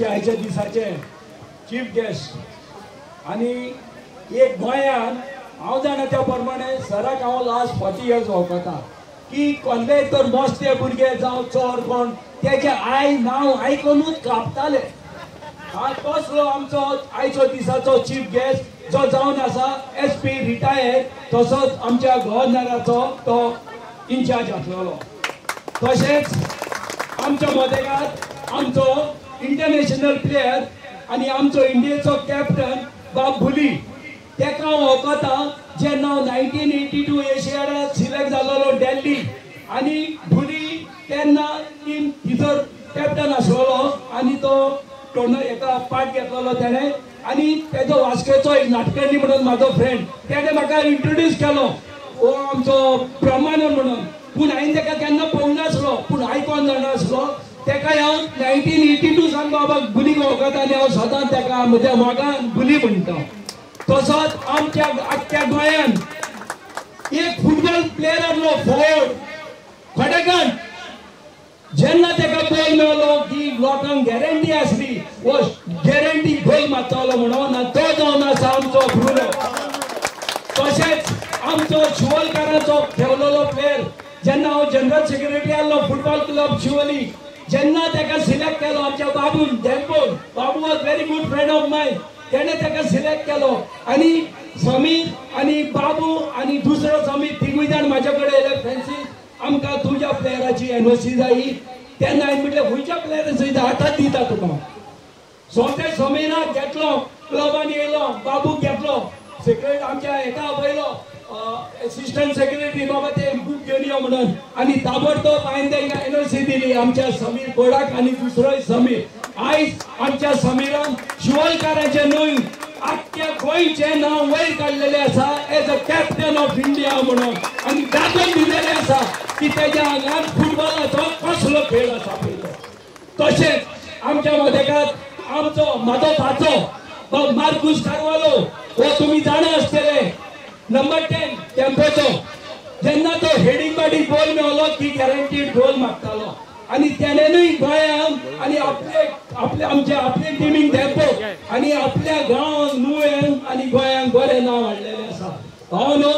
आयच्या दिसाचे chief guest आणि एक गोंयान हांव जाणा त्या प्रमाणे सराक हांव लास्ट 40 years वळखता की कसले तर मस्ते भुरगे जावं चोर कोण तेजे नांव आयकूनच कापताले. हा तसलो आमचो आयचो दिसाचो चीफ गेस्ट जो जावन आसा SP रिटायर्ड, तसोच आमच्या गव्हर्नराचो तो इन्चार्ज आसलेलो. तशेंच आमच्या मदेगात आमचो इंटरनॅशनल प्लेयर आणि आमचो इंडियेचो कॅप्टन बाब भुली, तेका वळखता जेन्ना 1982 एशियाडाक सिलेक्ट जाल्लो दिल्ली आणि भुली तेन्ना टीम भितर कॅप्टन आसलेलो आणि तो एका पार्ट घेतलेलो तेणे आणि तेजो वास्केचो एक नाटकर्णी म्हणून म्हाजो फ्रेंड तेणे म्हाका इंट्रोड्यूस केलो हो आमचो प्रमाण म्हणून. पूण हांवें तेका केन्ना पळोवंक नासलो पूण आयकोन जाणासलो. तेका हांव 1982 सान बाबा भुलीक वळखता आनी हांव सदांच तेका म्हज्या मोगान भुली म्हणटा. तसोच आमच्या आख्ख्या गोंयान एक फुटबॉल प्लेयर आसलो फॉर्ड खडेकण. जेन्ना तेका गोल मेळलो की लोकांक गॅरंटी आसली वो गॅरंटी गोल मारतलो म्हणून आनी तो जावन आसा आमचो ब्रुनो. तशेंच आमचो शिवोलकाराचो ठेवलेलो प्लेयर जेन्ना हांव जनरल सेक्रेटरी आसलो फुटबॉल क्लब शिवोली, जेन्ना तेका सिलेक्ट केलो आमच्या बाबून धेंपोन, Babu was very good friend of mine, तेणे तेका सिलेक्ट केलो आणि समीर आणि बाबू आणि दुसरो समीर तिगूय जाण म्हाजे कडेन येयले. फ्रांसीस आमकां तुज्या प्लेयराची एनओसी जायी. तेन्ना हांवें म्हटलें खंयच्या प्लेयराची जाय आतांच दिता तुका. सो ते समीराक घेतलो क्लबान येयलो, बाबूक घेतलो सेक्रेटरी आमच्या हेका पयलो असिस्टंट सेक्रेटरी बाबा ते बुक घेवन यो म्हणून आणि ताबडतोब हांवें तांकां एनओसी दिली आमच्या समीर कोडाक आणि दुसरोय समीर. आयज आमच्या समीरान शिवोलकाराचे न्हय आख्ख्या गोंयचें नांव वयर काडलेलें आसा as a captain of India म्हणून आनी दाखोवन दिलेलें आसा की तेज्या आंगार फुटबॉलाचो कसलो खेळ आसा पळय. तशेंच आमच्या मदेगांत आमचो म्हाजो भाचो मार्कुस कार्वालो हो तुमी जाणा आसतले नंबर 10 टेम्पोचो. जेन्ना तो हेडिंग बाडी गोल मेळलो की गॅरंटीड गोल मारतालो आणि त्यानेनूय गोंयांत आणि आपले टिमीक धेंपो आणि आपल्या गांवांत नुवें आणि गोंयांत बरें नांव हाडलेलें आसा. हांव न्हू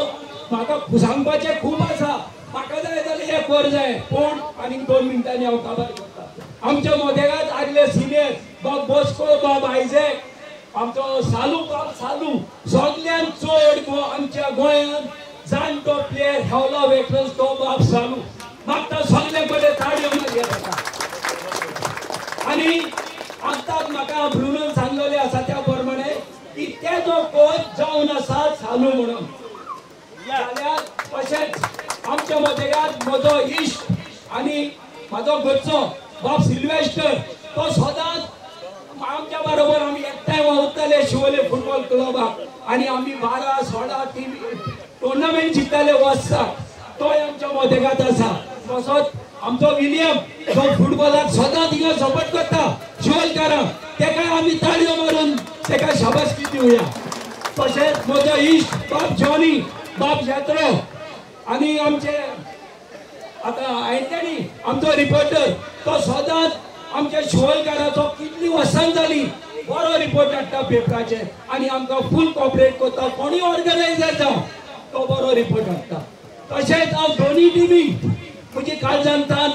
म्हाका सांगपाचें खूब आसा, म्हाका जाय जाल्यार एक वर जाय पूण आनी 2 मिनटांनी हांव काबार करता. आमच्या मदेगांत आदले सिनियर बाब बॉस्को, बाब आयझॅक, आमचो सालू बाब सालू, सगळ्यान चड आमच्या गोंयांत जाणटो प्लेयर हेवलो वेटरन्स तो बाब सालू. म्हाका सगळे कडेन ताळयो मारता. आणि आतांच म्हाका ब्रुनोन सांगलेलें आसा त्या प्रमाणे की तेजो कोच जावन आसा सालू म्हणून. जाल्यार तशेंच आमच्या मदेगांत म्हजो इश्ट आणि म्हाजो घरचो बाब सिल्वेस्टर तो सदांच आमच्या बरोबर आमी एकठांय वळताले शिवोले फुटबॉल क्लबाक आणि आमी 12-16 टीम टुर्नामेंट जिखताले वर्साक. तोय आमच्या मदेगांत आसा. तसोच आमचो विलियम जो फुटबॉलाक सदांच थिंगा सपोर्ट करता शिवोलकारांक, तेका आमी ताळयो मारून तेका शाबासकी दिवया. तशेंच म्हजो इश्ट बाब जॉनी, बाब जेत्रो आणि आमचे आतां एंटनी आमचो रिपोर्टर तो सदांच आमच्या शिवोलकाराचो कितली वर्सां जाली बरो रिपोर्ट हाडटा पेपराचेर आणि आमकां फूल कॉपरेट करता. कोणी ऑर्गनायझर जावं तो बरो रिपोर्ट हाडटा. तशेंच हांव दोनी टिमीक म्हजी काळजांतान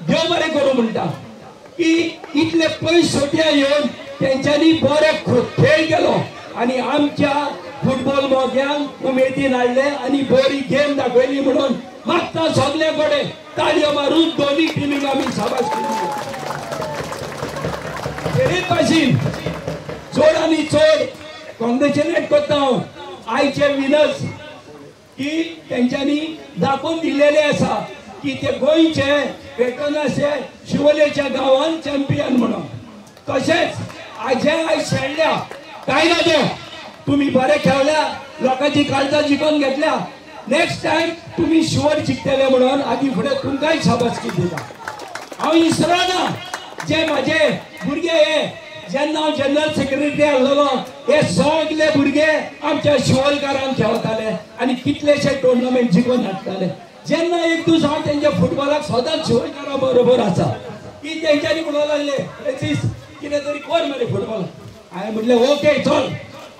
देव बरें करूं म्हणटा की इतले पयस सोट्या येवन तेंच्यांनी बरे खेळ केलो आणि आमच्या फुटबॉल मोग्यांक उमेदीन हाडले आणि बरी गेम दाखयली म्हणून मागता सगळे कडेन ताळयो मारून दोनी टिमीक आमी शाबासकी दिली. तेच भाशेन चड आनी चड कॉंग्रेच्युलेट करता हांव आयचे विनर्स की तेंच्यांनी दाखोवन दिलेले आसा की ते गोंयचे वेटरन्साचे शिवोलेच्या गांवांत चॅम्पियन म्हणून. तशेंच आयज खेळल्या काय नजो तुम्ही बरे खेळल्या, लोकांची काळजां जिखून घेतल्या. नेक्स्ट टायम तुम्ही शिवोर जिखतले म्हणून आदी फुडें तुमकांय शाबासकी दिता. हांव इसरना जे म्हाजे भुरगे हे जेन्ना हांव जनरल सेक्रेटरी आसलेलो हे सगळे भुरगे आमच्या शिवोलकारांक खेळटाले आणि कितलेशे टुर्नामेंट जिखून हाडटाले. जेन्ना एक दीस हांव तेंच्या फुटबॉलाक सदांच शिवोलकारा बरोबर आसा की तेंच्यांनी म्हणूंक लागले कितें तरी कर मरे फुटबॉल हांवें म्हटलें ओके चल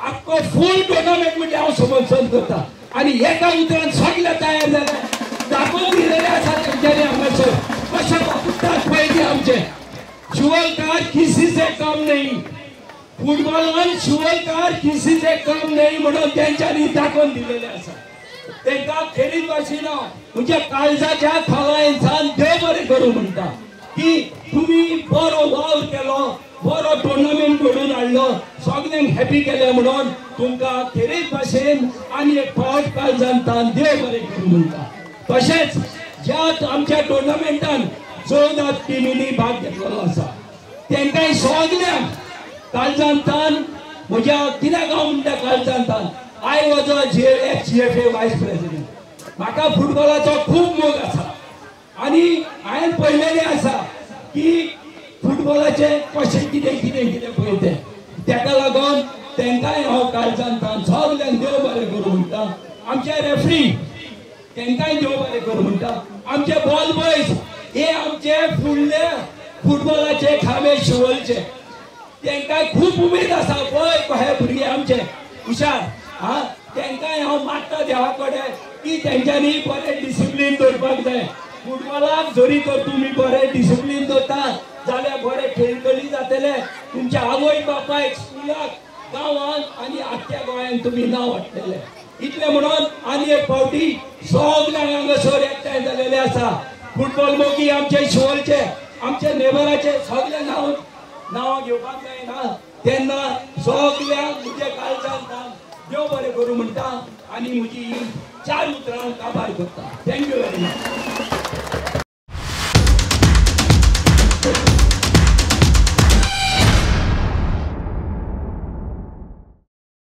आख्खो फूल टुर्नामेंट म्हणजे हांव समर्थन करता आनी एका उतरान सगळे तयार जाले दाखोवन दिलेले आसा तेंच्यांनी हांगासर कशें वागतात पळय ते आमचे शिवलकार किसी से कम नहीं फुटबॉलान शिवलकार किसी से कम नहीं म्हणून तेंच्यांनी दाखोवन दिलेले आसा तेंकां खेरीत भाशेन म्हणजे काळजाच्या खोलायेंसान देव बरें करूं म्हणटा की तुम्ही बरो वावर केलो बरो टुर्नामेंट घडोवन हाडलो सगळ्यांक हॅपी केलें म्हणून तुमकां खेरीत भाशेन आनी एक फावट काळजांतान देव बरें करूं म्हणटा तशेंच ज्या आमच्या टुर्नामेंटान 14 टिमींनी भाग घेतलेलो आसा तेंकांय सगळ्यांक काळजांतान म्हज्या कित्याक हांव म्हणटा काळजांतान आय वॉज अ GFA वायस प्रेसिडेंट म्हाका फुटबॉलाचो खूब मोग आसा आनी हांवें पळयलेलें आसा की फुटबॉलाचे कशें कितें कितें कितें पळय तें तेका लागून तेंकांय हांव काळजांतान सगळ्यांक देव बरें करूं म्हणटा आमचे रेफ्री तेंकांय देव बरें करूं म्हणटा आमचे बॉल बॉयज हे आमचे फुडले फुटबॉलाचे खांबे शिवलचे तेंकांय खूब उमेद आसा पळय कशे भुरगे आमचे हुशार हा तेंकांय हांव मागता देवा कडेन की तेंच्यांनी बरें डिसिप्लीन दवरपाक जाय फुटबॉलाक जरी तर तुमी बरें डिसिप्लीन दवरता जाल्यार बरें खेळगडी जातले तुमच्या आवय बापायक स्कुलाक गांवांत आनी आख्ख्या गोंयांत तुमी नांव हाडटले इतलें म्हणून आनी एक फावटी सगळ्यांक हांगासर एकठांय जालेले आसा फुटबॉल मोगी आमचे शिवलचे आमचे नेबराचे सगळे नांव घेवपाक जायना तेन्ना सगळ्यांक म्हजे काळजांतल्यान देव बरें करूं म्हणटा आनी म्हजी 4 उतरां काबार करता थँक्यू वेरी मच